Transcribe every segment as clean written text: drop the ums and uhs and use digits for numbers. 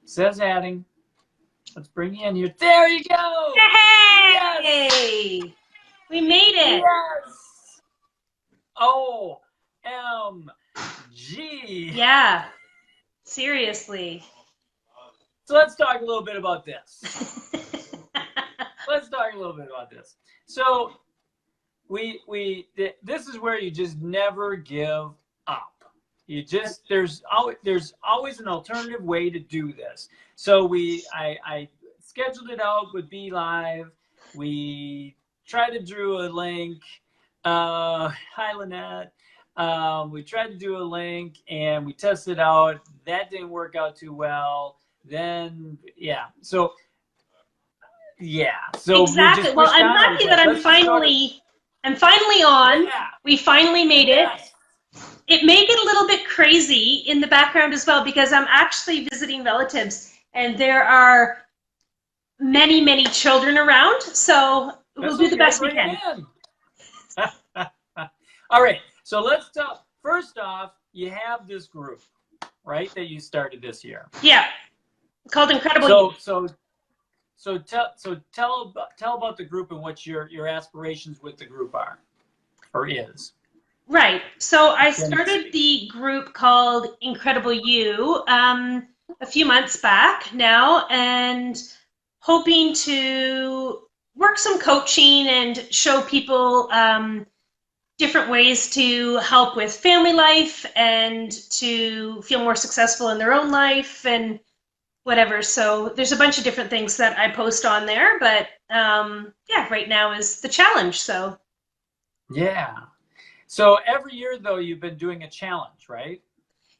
Says adding. Let's bring you in here. There you go. Hey! Yes. We made it. Yes. OMG. Yeah. Seriously. So let's talk a little bit about this. So this is where you just never give up. There's always an alternative way to do this. So I scheduled it out with Be Live. We tried to do a link. Hi, Lynette. We tried to do a link and we tested out. That didn't work out too well. Then, yeah. So exactly. Well, I'm happy that I'm finally on. Yeah. We finally made it. Yes. It may get a little bit crazy in the background as well because I'm actually visiting relatives and there are many, many children around. So we'll do the best we can. All right. So let's talk. First off, you have this group, right, that you started this year. Yeah. Called Incredible You. So tell about the group and what your aspirations with the group are or is. Right. So I started the group called Incredible You a few months back now, and hoping to work some coaching and show people different ways to help with family life and to feel more successful in their own life and whatever. So there's a bunch of different things that I post on there, but yeah, right now is the challenge. So yeah. So every year though, you've been doing a challenge, right?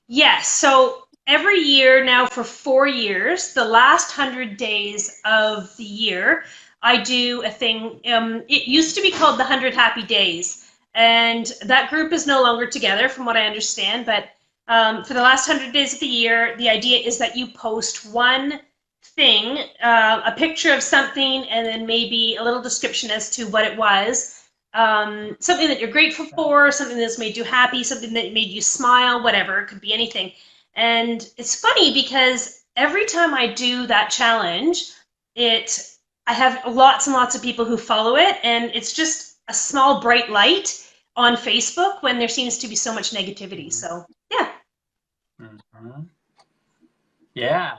yes. So every year now for 4 years, the last 100 days of the year, I do a thing. It used to be called the 100 Happy Days, and that group is no longer together from what I understand, but for the last 100 days of the year, the idea is that you post one thing, a picture of something, and then maybe a little description as to what it was. Something that you're grateful for, something that's made you happy, something that made you smile, whatever. It could be anything. And it's funny because every time I do that challenge, I have lots and lots of people who follow it, and it's just a small bright light on Facebook when there seems to be so much negativity. So yeah. Mm-hmm. Yeah.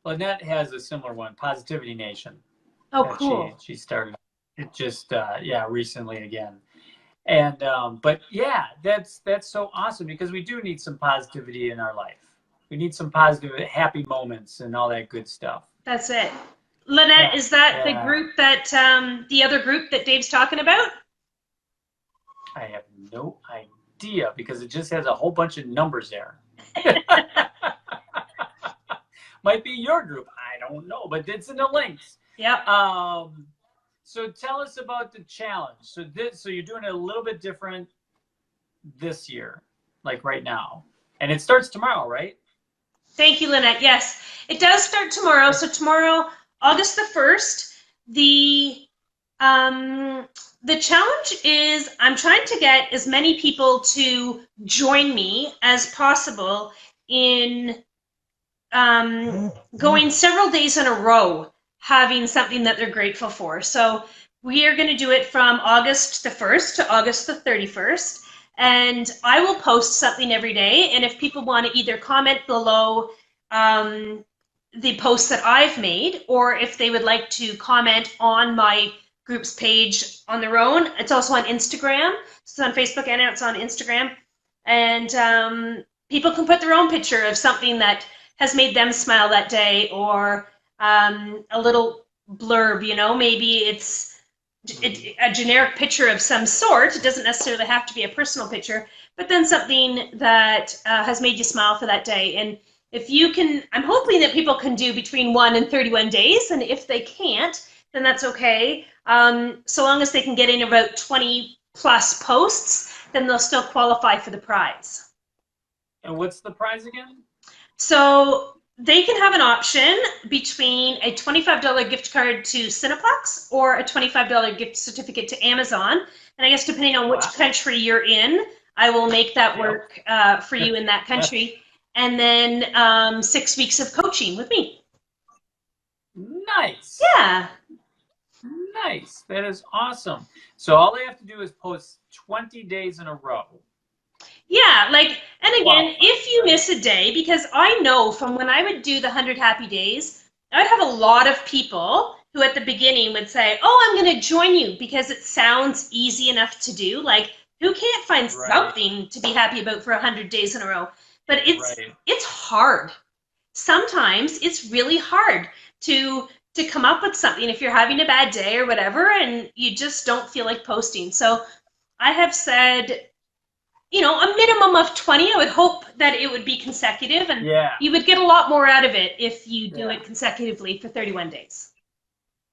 Lynette has a similar one, Positivity Nation. Oh, cool. She started it just recently again. And but yeah, that's so awesome because we do need some positivity in our life. We need some positive, happy moments and all that good stuff. That's it. Lynette, is that the group that the other group that Dave's talking about? I have no idea because it just has a whole bunch of numbers there. Might be your group. I don't know, but it's in the links. Yep. So tell us about the challenge. So you're doing it a little bit different this year, like right now. And it starts tomorrow, right? Thank you, Lynette. Yes, it does start tomorrow. So tomorrow, August the 1st, the challenge is I'm trying to get as many people to join me as possible in going several days in a row having something that they're grateful for. So we are going to do it from August the 1st to August the 31st. And I will post something every day. And if people want to either comment below the posts that I've made, or if they would like to comment on my group's page on their own, it's also on Instagram. It's on Facebook and it's on Instagram. And people can put their own picture of something that has made them smile that day, or a little blurb, you know, maybe it's a generic picture of some sort. It doesn't necessarily have to be a personal picture, but then something that has made you smile for that day. And if you can, I'm hoping that people can do between 1 and 31 days. And if they can't, then that's okay. So long as they can get in about 20 plus posts, then they'll still qualify for the prize. And what's the prize again? So they can have an option between a $25 gift card to Cineplex or a $25 gift certificate to Amazon. And I guess depending on which country you're in, I will make that work for you in that country. And then 6 weeks of coaching with me. Nice. Yeah. Nice. That is awesome. So all they have to do is post 20 days in a row. Yeah, like, and again, Qualify, if you right? miss a day, because I know from when I would do the 100 happy days, I'd have a lot of people who at the beginning would say, "Oh, I'm going to join you because it sounds easy enough to do." Like, who can't find Right. something to be happy about for 100 days in a row? But Right. it's hard. Sometimes it's really hard to come up with something if you're having a bad day or whatever and you just don't feel like posting. So I have said, a minimum of 20. I would hope that it would be consecutive, and Yeah. you would get a lot more out of it if you do Yeah. it consecutively for 31 days.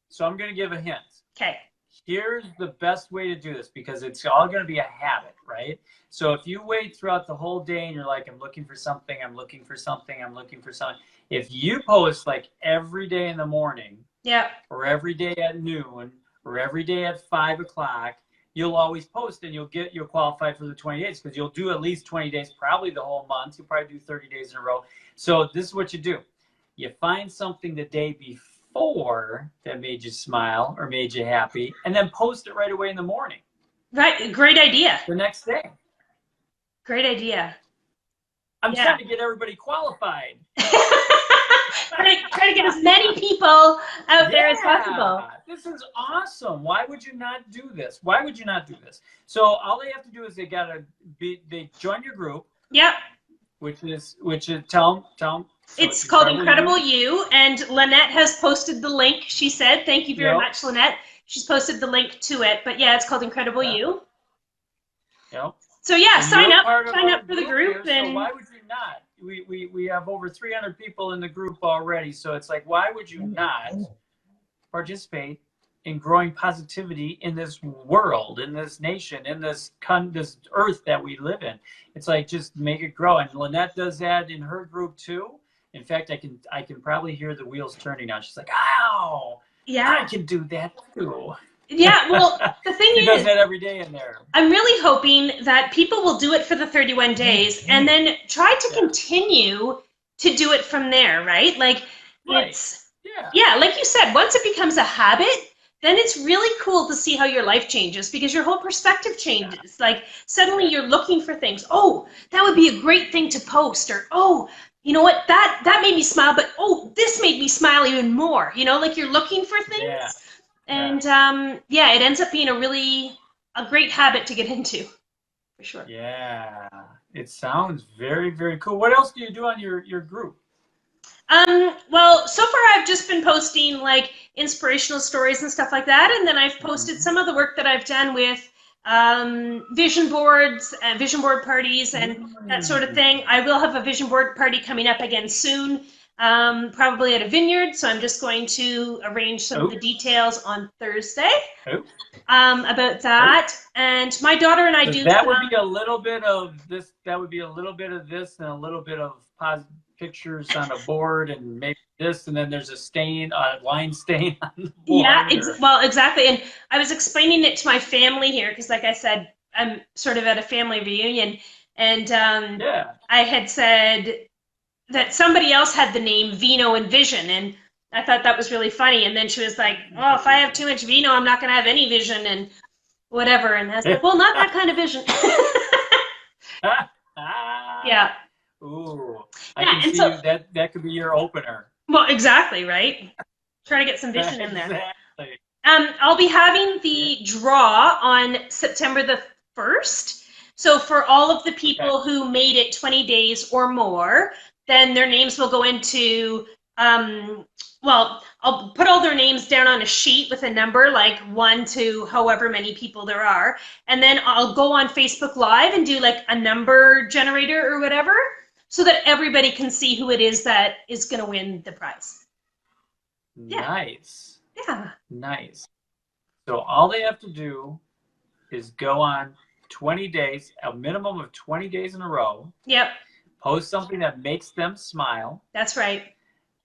So I'm going to give a hint. Okay. Here's the best way to do this because it's all going to be a habit, right? So if you wait throughout the whole day and you're like, I'm looking for something, I'm looking for something, I'm looking for something. If you post like every day in the morning, Yeah. or every day at noon, or every day at 5 o'clock, you'll always post and you'll qualify for the 20 days because you'll do at least 20 days, probably the whole month. You'll probably do 30 days in a row. So this is what you do. You find something the day before that made you smile or made you happy, and then post it right away in the morning. Right. Great idea. The next day. Great idea. I'm trying to get everybody qualified. Try to get as many people out there as possible. This is awesome. Why would you not do this? Why would you not do this? So all they have to do is they join your group. Yep. Which is tell them. So it's called Incredible You, and Lynette has posted the link. She said, "Thank you very much, Lynette." She's posted the link to it, but yeah, it's called Incredible You. Yep. So yeah, sign up for the group. Here, so why would you not? We have over 300 people in the group already, so it's like, why would you not participate in growing positivity in this world, in this nation, in this earth that we live in? It's like, just make it grow. And Lynette does that in her group too. In fact, I can probably hear the wheels turning now. She's like, "Ow, yeah, I can do that too." Yeah, well, the thing she does that every day in there. I'm really hoping that people will do it for the 31 days and then try to continue to do it from there, right? Like, it's, like you said, once it becomes a habit, then it's really cool to see how your life changes because your whole perspective changes. Like, suddenly you're looking for things. Oh, that would be a great thing to post, or, oh, you know what, that made me smile, but oh, this made me smile even more. Like you're looking for things. Yeah. And it ends up being a great habit to get into, for sure. Yeah, it sounds very, very cool. What else do you do on your group? Well, so far I've just been posting like inspirational stories and stuff like that, and then I've posted some of the work that I've done with vision boards and vision board parties and that sort of thing. I will have a vision board party coming up again soon. Probably at a vineyard, so I'm just going to arrange some of the details on Thursday about that. And my daughter and I do. That would be a little bit of this. That would be a little bit of this, and a little bit of positive pictures on a board, and maybe this, and then there's a line stain on the board. Yeah, well, exactly. And I was explaining it to my family here because, like I said, I'm sort of at a family reunion, and I had said that somebody else had the name Vino and Vision, and I thought that was really funny. And then she was like, "Oh, if I have too much vino, I'm not going to have any vision," and whatever. And I was like, "Well, not that kind of vision." Yeah. Ooh, I can see that could be your opener. Well, exactly, right? Try to get some vision in there. Exactly. I'll be having the draw on September the 1st. So for all of the people who made it 20 days or more, then their names will go into, I'll put all their names down on a sheet with a number, like 1 to however many people there are. And then I'll go on Facebook Live and do like a number generator or whatever, so that everybody can see who it is that is going to win the prize. Yeah. Nice. Yeah. Nice. So all they have to do is go on 20 days, a minimum of 20 days in a row. Yep. Post something that makes them smile. That's right.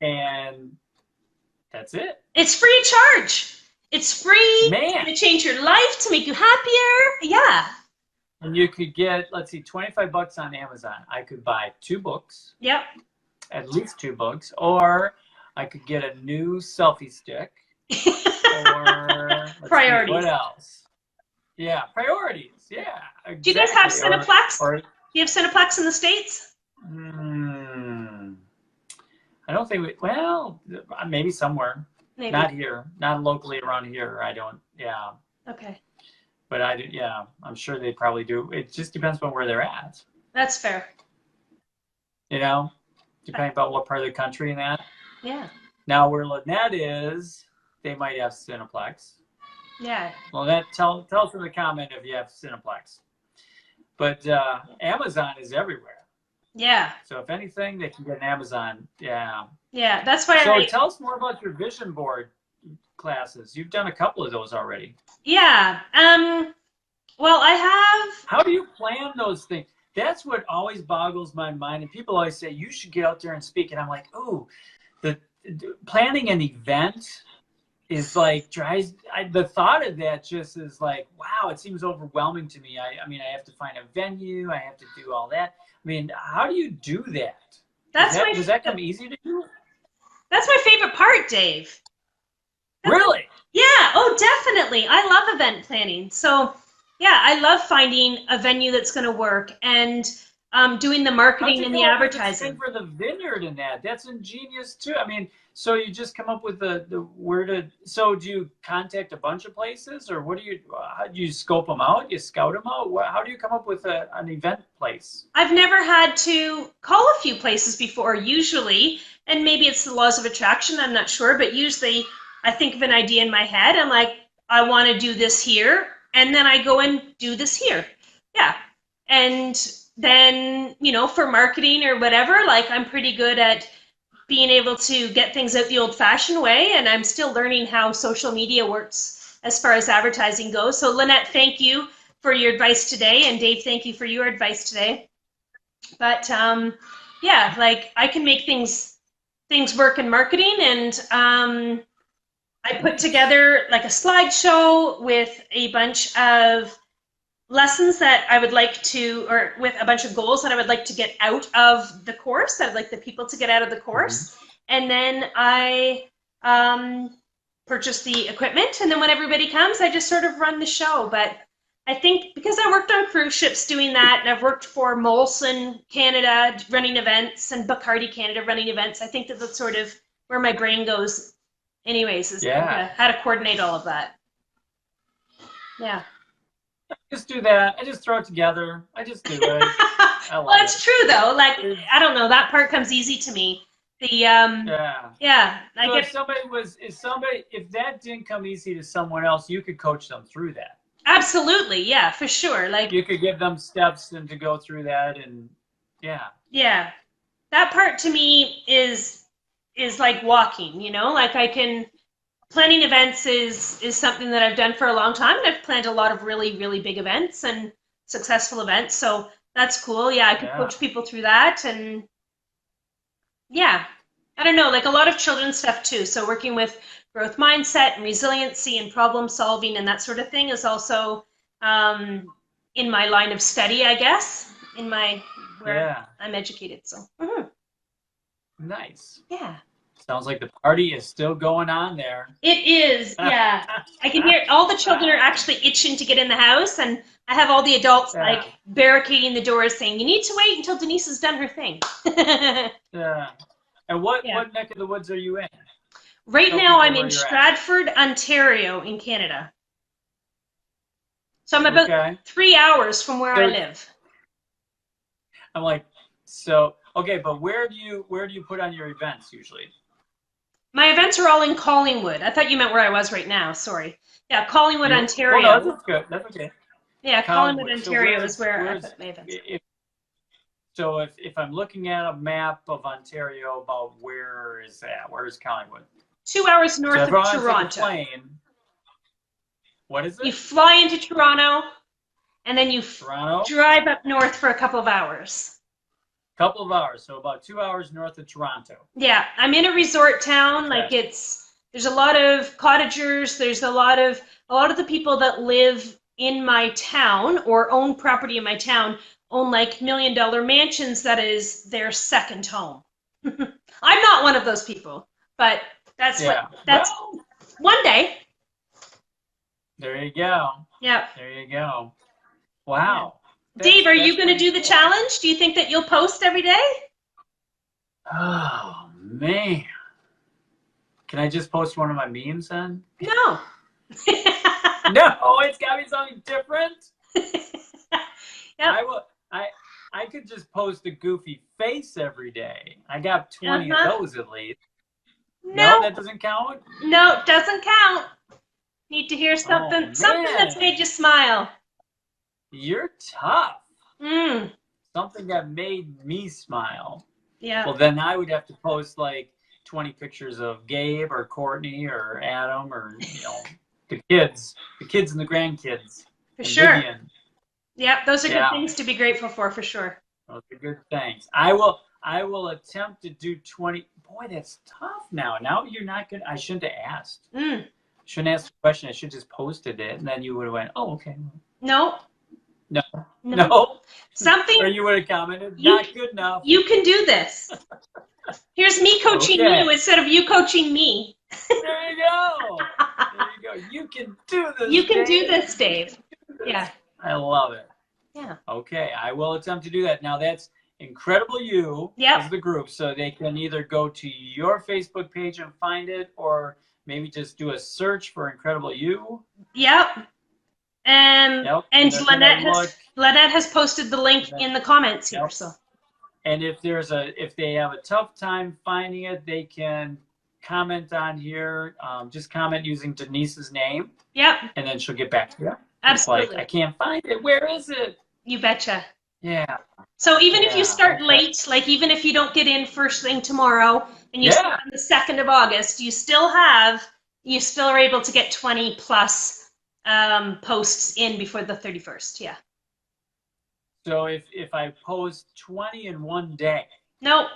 And that's it. It's free of charge. It's free. Man. To change your life, to make you happier. Yeah. And you could get, let's see, $25 on Amazon. I could buy 2 books. Yep. At least 2 books. Or I could get a new selfie stick. Or Priorities. What else? Yeah, priorities. Yeah, exactly. Do you guys have Cineplex? Do you have Cineplex in the States? I don't think well, maybe somewhere. Maybe. Not here. Not locally around here. I don't. Yeah. Okay. But I'm sure they probably do. It just depends on where they're at. That's fair. Depending on what part of the country and that. Yeah. Now, where Lynette is, they might have Cineplex. Yeah. Lynette, tell us in the comment if you have Cineplex. But Amazon is everywhere. Yeah. So if anything, they can get an Amazon. Yeah. Yeah, that's why. So tell us more about your vision board classes. You've done a couple of those already. Yeah. Well, I have. How do you plan those things? That's what always boggles my mind. And people always say you should get out there and speak, and I'm like, oh, the planning an event is like the thought of that just is like, wow, it seems overwhelming to me. I mean, I have to find a venue, I have to do all that. I mean, how do you do that? Does that come easy to you? That's my favorite part, Dave. Really? Yeah. Oh, definitely. I love event planning. So, yeah, I love finding a venue that's going to work and doing the marketing and the advertising. For the vineyard and that's ingenious too. I mean, so you just come up with the where to. So do you contact a bunch of places, or what do you? How do you scope them out? You scout them out. How do you come up with an event place? I've never had to call a few places before. Usually, and maybe it's the laws of attraction. I'm not sure, but usually I think of an idea in my head. I'm like, I want to do this here, and then I go and do this here. Yeah, and then, for marketing or whatever, like I'm pretty good at being able to get things out the old-fashioned way, and I'm still learning how social media works as far as advertising goes. So Lynette, thank you for your advice today, and Dave, thank you for your advice today. But yeah, like I can make things work in marketing, and I put together like a slideshow with a bunch of lessons that I would like to, or with a bunch of goals that I would like to get out of the course, that I'd like the people to get out of the course. Mm-hmm. And then I purchase the equipment, and then when everybody comes, I just sort of run the show. But I think because I worked on cruise ships doing that, and I've worked for Molson Canada running events and Bacardi Canada running events, I think that's sort of where my brain goes anyways, is how to coordinate all of that. Yeah. I just do that. I just throw it together. I just do it. Well, it's true though. Like, I don't know, that part comes easy to me. The yeah. So if that didn't come easy to someone else, you could coach them through that. Absolutely, yeah, for sure. Like you could give them steps and to go through that, and yeah. Yeah, that part to me is like walking. Like I can. Planning events is something that I've done for a long time, and I've planned a lot of really, really big events and successful events. So that's cool. Yeah, I can coach people through that. And yeah, I don't know, like a lot of children's stuff too. So working with growth mindset and resiliency and problem solving and that sort of thing is also in my line of study, I guess, where I'm educated. So Nice. Yeah. Sounds like the party is still going on there. It is, yeah. I can hear all the children are actually itching to get in the house, and I have all the adults like barricading the doors saying, you need to wait until Denise has done her thing. Yeah. And what neck of the woods are you in? Right now I'm in Stratford, Ontario in Canada. So I'm about 3 hours from where I live. I'm like, but where do you put on your events usually? My events are all in Collingwood. I thought you meant where I was right now. Sorry. Yeah, Collingwood, Ontario. Oh, no, that's good. That's okay. Yeah, Collingwood, Ontario is where I put my events. So if I'm looking at a map of Ontario, about where is that? Where is Collingwood? 2 hours north of Toronto. What is it? You fly into Toronto, and then you drive up north for a couple of hours. Couple of hours, so about 2 hours north of Toronto. Yeah, I'm in a resort town. Okay. Like there's a lot of cottagers. There's a lot of the people that live in my town or own property in my town own like $1 million mansions that is their second home. I'm not one of those people. But that's Yeah. that's Well, one day. there you go. Yeah. There you go. Wow. Dave, are you That's going to pretty do the cool. challenge? Do you think that you'll post every day? Oh, man. Can I just post one of my memes then? No. No, it's got to be something different. Yep. I could just post a goofy face every day. I got 20 of those at least. No, that doesn't count? No, doesn't count. Need to hear something, Oh, something that's man. made you smile. You're tough. Mm. Something that made me smile. Yeah. Well, then I would have to post like 20 pictures of Gabe or Courtney or Adam or, the kids and the grandkids. For sure. Vivian. Yep, those are good things to be grateful for sure. Those are good things. I will attempt to do 20. Boy, that's tough now. Now you're not good. I shouldn't have asked. Shouldn't ask the question. I should just posted it, and then you would have went, oh, okay. No. Something. Or you would have commented, not good enough. You can do this. Here's me coaching you instead of you coaching me. There you go. There you go. You can do this. You can do this, Dave. Yeah. I love it. Yeah. Okay, I will attempt to do that. Now that's Incredible You is the group, so they can either go to your Facebook page and find it, or maybe just do a search for Incredible You. Yep. And Lynette has posted the link in the comments here. So. And if they have a tough time finding it, they can comment on here. Just comment using Denise's name. Yep. And then she'll get back to you. Absolutely. It's like, I can't find it. Where is it? You betcha. Yeah. So even if you start late, like even if you don't get in first thing tomorrow and you start on the 2nd of August, you still are able to get 20 plus posts in before the 31st. Yeah. So if I post 20 in one day. No.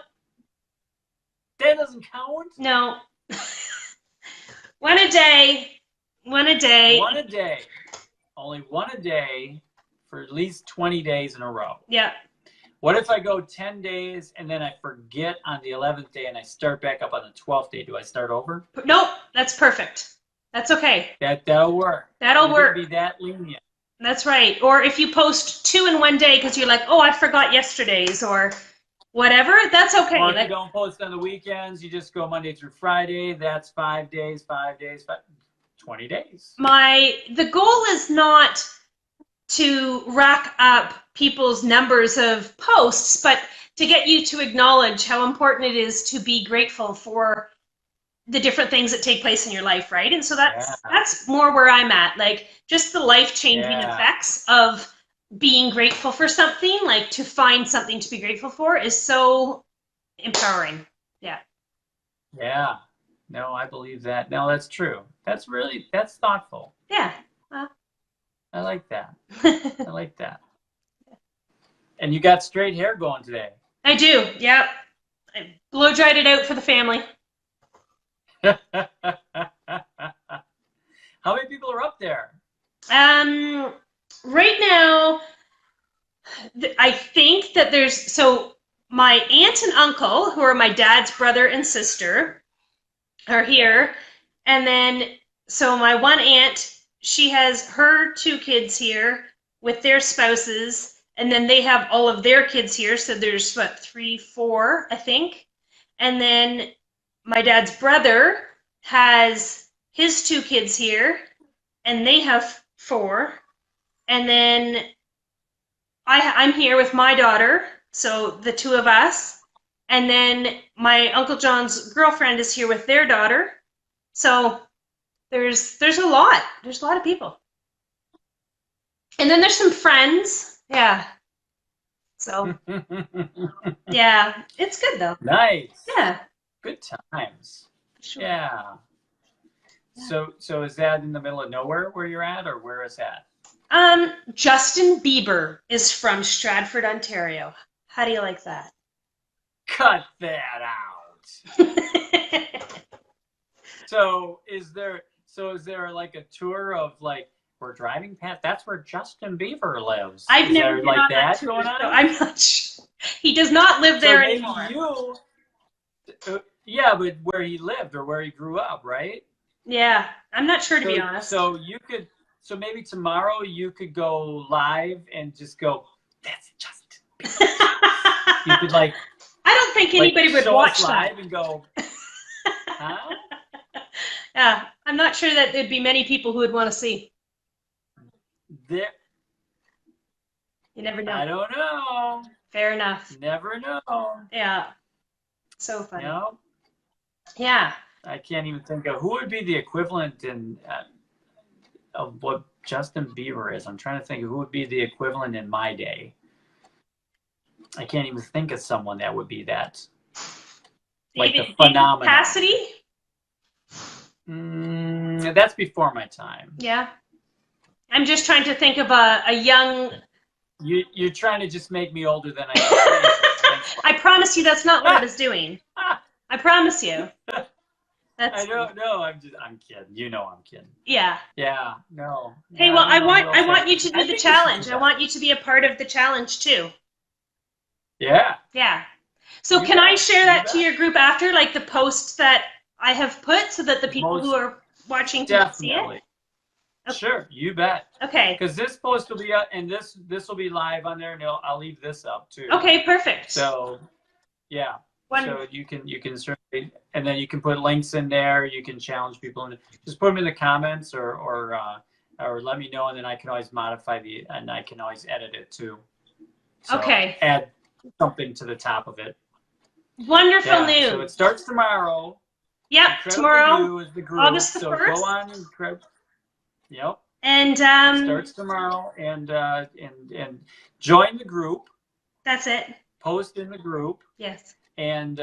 That doesn't count? No. One a day. One a day. Only one a day for at least 20 days in a row. Yeah. What if I go 10 days and then I forget on the 11th day and I start back up on the 12th day? Do I start over? Nope. That's perfect. That's okay. That'll work. That'll work. Be that lenient. That's right. Or if you post 2 in one day because you're like, oh, I forgot yesterday's or whatever, that's okay. Or if you don't post on the weekends, you just go Monday through Friday. That's 5 days, 20 days. The goal is not to rack up people's numbers of posts, but to get you to acknowledge how important it is to be grateful for the different things that take place in your life, right? And so that's more where I'm at, like just the life-changing effects of being grateful for something, like to find something to be grateful for is so empowering. Yeah. Yeah. No, I believe that. No, that's true. That's thoughtful. Yeah. I like that. I like that. And you got straight hair going today. I do. Yep. I blow dried it out for the family. How many people are up there? Right now, I think that so my aunt and uncle, who are my dad's brother and sister, are here. And then, so my one aunt, she has her 2 kids here with their spouses. And then they have all of their kids here. So there's 3, 4, I think. And then my dad's brother has his 2 kids here. And they have 4. And then I'm here with my daughter. So the 2 of us. And then my Uncle John's girlfriend is here with their daughter. So there's a lot. There's a lot of people. And then there's some friends. Yeah. So, yeah, it's good though. Nice. Yeah. Good times. Sure. Yeah. So is that in the middle of nowhere where you're at, or where is that? Justin Bieber is from Stratford, Ontario. How do you like that? Cut that out. So is there like a tour of like we're driving past? That's where Justin Bieber lives. I've never been on that going on. I'm not sure. He does not live there anymore. Yeah, but where he lived or where he grew up, right? Yeah, I'm not sure to be So, honest. so you could, so maybe tomorrow you could go live and just go, that's Justin. You could I don't think anybody would show us watch that. live and go, huh? Yeah, I'm not sure that there'd be many people who would want to see. There, You never know. I don't know. Fair enough. Never know. Yeah. So funny. No, Yeah. I can't even think of who would be the equivalent of what Justin Bieber is. I'm trying to think of who would be the equivalent in my day. I can't even think of someone that would be that. Like the phenomenon. Cassidy? That's before my time. Yeah. I'm just trying to think of a young... You're trying to just make me older than I am. I promise you that's not what I was doing. I promise you. I don't know. I'm kidding. You know I'm kidding. Yeah. Yeah. No. Hey, well, I want you to do the challenge. I want you to be a part of the challenge too. Yeah. Yeah. So can I share that to your group after, like the post that I have put, so that the people who are watching can see it? Okay. Sure, you bet. Okay. Because this post will be up, and this will be live on there, and I'll leave this up too. Okay, perfect. So, yeah. So you can certainly, and then you can put links in there. You can challenge people, and just put them in the comments, or let me know, and then I can always modify and I can always edit it too. So okay. Add something to the top of it. Wonderful news. So it starts tomorrow. Yep, tomorrow, is the group. August the 1st. So go on and yep. And starts tomorrow, and join the group. That's it. Post in the group. Yes. And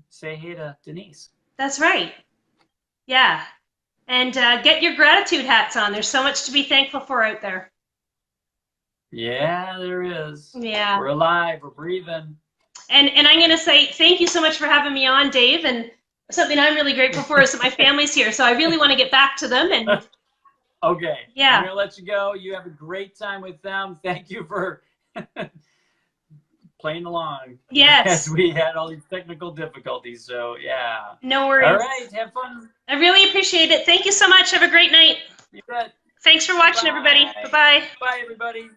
say hey to Denise. That's right. Yeah. And get your gratitude hats on. There's so much to be thankful for out there. Yeah, there is. Yeah. We're alive. We're breathing. And I'm going to say thank you so much for having me on, Dave. And something I'm really grateful for is that my family's here. So I really want to get back to them. And okay. Yeah. I'm going to let you go. You have a great time with them. Thank you for playing along. Yes. As we had all these technical difficulties. So, yeah. No worries. All right. Have fun. I really appreciate it. Thank you so much. Have a great night. You bet. Thanks for watching, everybody. Bye-bye. Bye, everybody.